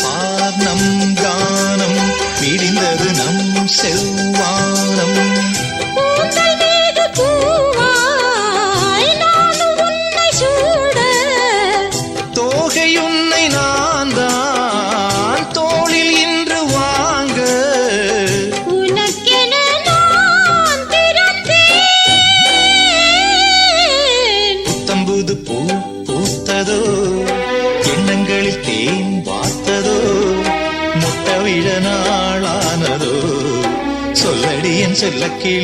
பார் நம் கானம் விடிந்தது நம் செவ்வானம். தோகையுன்னை நான் தான் தோளில் இன்று வாங்க உனக்கென நான் பிறந்தேன். புத்தம்புது பூ பூத்ததோ எண்ணங்களில் தேன் வார்த்ததோ முட்டவிழ நாளானதோ சொல்லடி என் செல்லக்கிளி.